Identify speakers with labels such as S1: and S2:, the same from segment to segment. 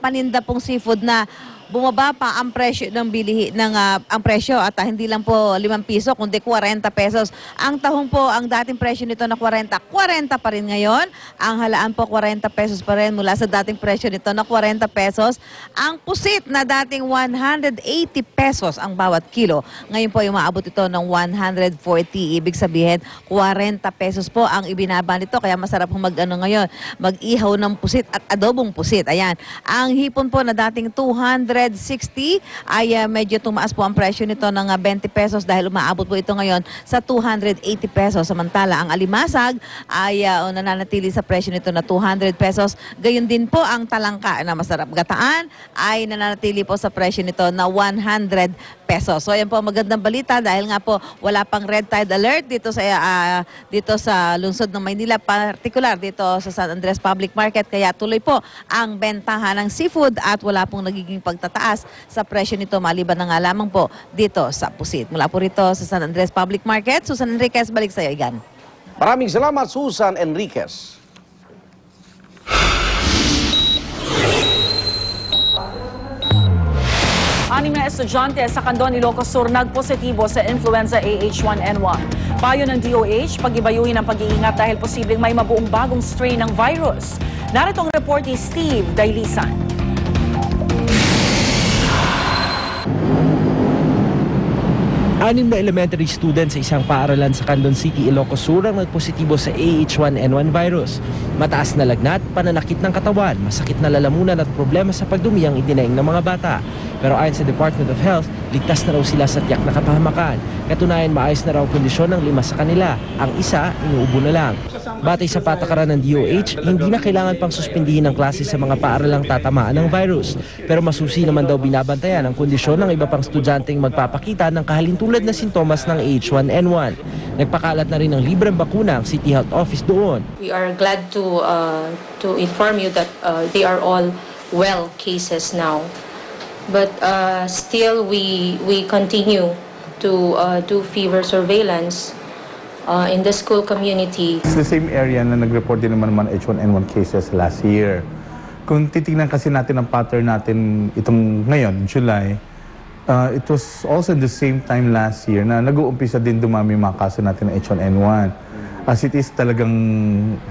S1: paninda pong seafood na bumaba pa ang presyo ng ang presyo at hindi lang po 5 piso kundi 40 pesos. Ang tahong po, ang dating presyo nito na 40 pa rin ngayon. Ang halaan po 40 pesos pa rin mula sa dating presyo nito na 40 pesos. Ang pusit na dating 180 pesos ang bawat kilo. Ngayon po yung maabot ito ng 140. Ibig sabihin 40 pesos po ang ibinaba nito. Kaya masarap po ngayon, mag-ihaw ng pusit at adobong pusit. Ayan. Ang hipon po na dating 260 ay medyo tumaas po ang presyo nito ng 20 pesos dahil umaabot po ito ngayon sa 280 pesos. Samantala, ang alimasag ay nananatili sa presyo nito na 200 pesos. Gayon din po ang talangka na masarap gataan ay nananatili po sa presyo nito na 100 pesos. So ayan po magandang balita dahil nga po wala pang red tide alert dito sa lungsod ng Maynila, particular dito sa San Andres Public Market. Kaya tuloy po ang bentahan ng seafood at wala pong nagiging pagtataas sa presyo nito maliban na nga lamang po dito sa pusit. Mula po rito sa San Andres Public Market, Susan Enriquez, balik sa iyo, Igan.
S2: Maraming salamat, Susan Enriquez.
S3: Anim na estudyante sa Candon, Ilocos Sur nagpositibo sa influenza AH1N1. Payo ng DOH, pag-ibayuhin ang pag-iingat dahil posibleng may mabuong bagong strain ng virus. Narito ang report ni Steve Dailisan.
S4: 6 na elementary students sa isang paaralan sa Candon City, Ilocos Sur ang nagpositibo sa AH1N1 virus. Mataas na lagnat, pananakit ng katawan, masakit na lalamunan at problema sa pagdumi ang idinaing ng mga bata. Pero ayon sa Department of Health, ligtas na raw sila sa tiyak na kapahamakan. Katunayan, maayos na raw kondisyon ng 5 sa kanila. Ang isa, inuubo na lang. Batay sa patakaran ng DOH, hindi na kailangan pang suspindihin ang klase sa mga paaralang tatamaan ng virus. Pero masusi naman daw binabantayan ang kondisyon ng iba pang estudyanteng magpapakita ng kahalintulad na sintomas ng H1N1. Nagpakalat na rin ng libreng bakuna ang City Health Office doon.
S5: We are glad to inform you that they are all well cases now. But still we continue to do fever surveillance in the school community.
S6: It's the same area na nag-report din naman H1N1 cases last year. Kung titingnan kasi natin ang pattern natin itong ngayon, July, it was also in the same time last year na nag-uumpisa din dumami mga kaso natin ng H1N1. As it is talagang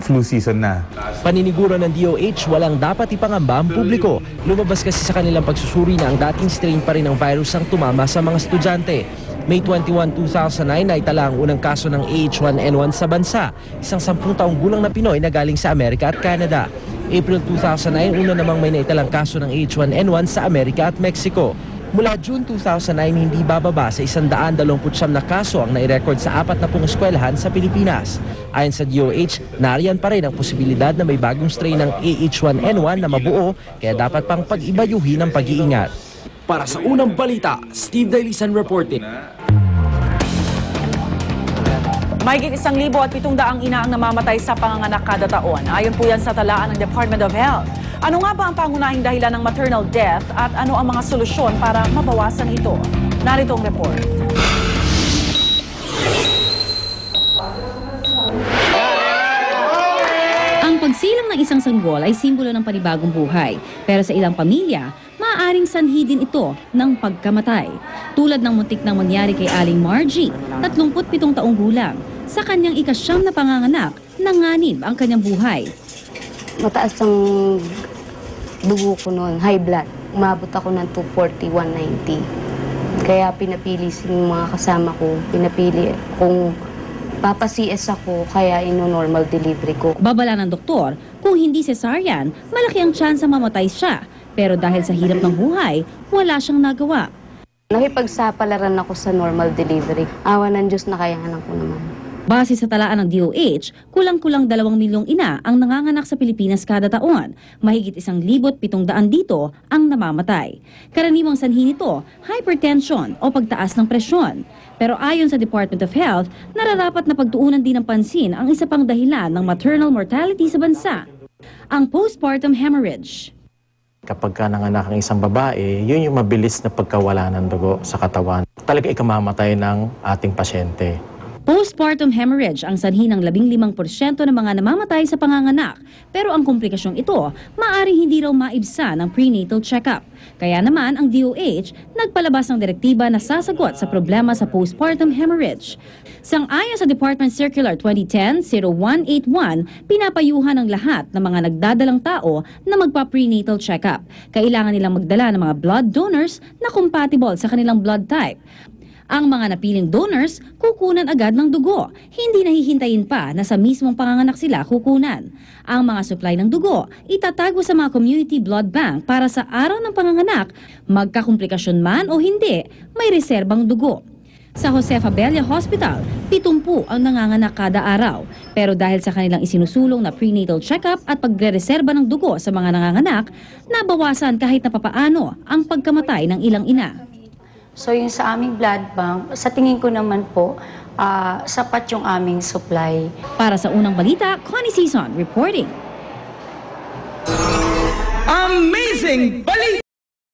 S6: flu season na.
S4: Paniniguro ng DOH, walang dapat ipangamba ang publiko. Lumabas kasi sa kanilang pagsusuri na ang dating strain pa rin ng virus ang tumama sa mga estudyante. May 21, 2009 ay tala ang unang kaso ng AH1N1 sa bansa, isang 10 taong gulang na Pinoy na galing sa Amerika at Canada. April 2009, una namang may naitalang kaso ng AH1N1 sa Amerika at Mexico. Mula June 2009, hindi bababa sa 129 na kaso ang nai-record sa 40 eskwelahan sa Pilipinas. Ayon sa DOH, nariyan pa rin ang posibilidad na may bagong strain ng AH1N1 na mabuo, kaya dapat pang pag-ibayuhin ang pag-iingat. Para sa unang balita, Steve Dailisan reporting.
S3: Mahigit 1,700 ina ang namamatay sa panganganak kada taon. Ayon po yan sa talaan ng Department of Health. Ano nga ba ang pangunahing dahilan ng maternal death at ano ang mga solusyon para mabawasan ito? Narito ang report.
S7: Ang pagsilang ng isang sanggol ay simbolo ng panibagong buhay. Pero sa ilang pamilya, maaaring sanhi din ito ng pagkamatay. Tulad ng muntik nang mangyari kay Aling Margie, 37 taong gulang. Sa kanyang ika-9 na panganganak, nanganib ang kanyang buhay.
S8: Mataas ang dugo ko noon, high blood. Umabot ako ng 240, 190. Kaya pinapili yung mga kasama ko, pinapili kung papa-CS ako, kaya ino-normal delivery ko.
S7: Babala ng doktor, kung hindi cesarean, malaki ang tsansa mamatay siya. Pero dahil sa hirap ng buhay, wala siyang nagawa.
S8: Nakipagsapalaran ako sa normal delivery. Awa ng Diyos na kayahanan ko naman.
S7: Base sa talaan ng DOH, kulang-kulang 2 milyong ina ang nanganganak sa Pilipinas kada taon. Mahigit 1,700 dito ang namamatay. Karaniwang sanhi nito, hypertension o pagtaas ng presyon. Pero ayon sa Department of Health, nararapat na pagtuunan din ng pansin ang isa pang dahilan ng maternal mortality sa bansa, ang postpartum hemorrhage.
S9: Kapag nanganak ang isang babae, yun yung mabilis na pagkawala ng dugo sa katawan. Talaga ikamamatay ng ating pasyente.
S7: Postpartum hemorrhage ang sanhi ng 15% ng mga namamatay sa panganganak. Pero ang komplikasyong ito, maaaring hindi raw maibsan ng prenatal check-up. Kaya naman ang DOH nagpalabas ng direktiba na sasagot sa problema sa postpartum hemorrhage. Sang-ayon sa Department Circular 2010-0181, pinapayuhan ng lahat ng mga nagdadalang tao na magpa-prenatal check-up. Kailangan nilang magdala ng mga blood donors na compatible sa kanilang blood type. Ang mga napiling donors, kukunan agad ng dugo. Hindi nahihintayin pa na sa mismong panganganak sila kukunan. Ang mga supply ng dugo, itatago sa mga community blood bank para sa araw ng panganganak, magkakomplikasyon man o hindi, may reserbang dugo. Sa Josefa Bella Hospital, 70 ang nanganganak kada araw. Pero dahil sa kanilang isinusulong na prenatal check-up at pagre-reserba ng dugo sa mga nanganganak, nabawasan kahit na papaano ang pagkamatay ng ilang ina.
S10: So yung sa aming blood bank, sa tingin ko naman po, sapat yung aming supply.
S7: Para sa unang balita, Connie Season reporting.
S11: Amazing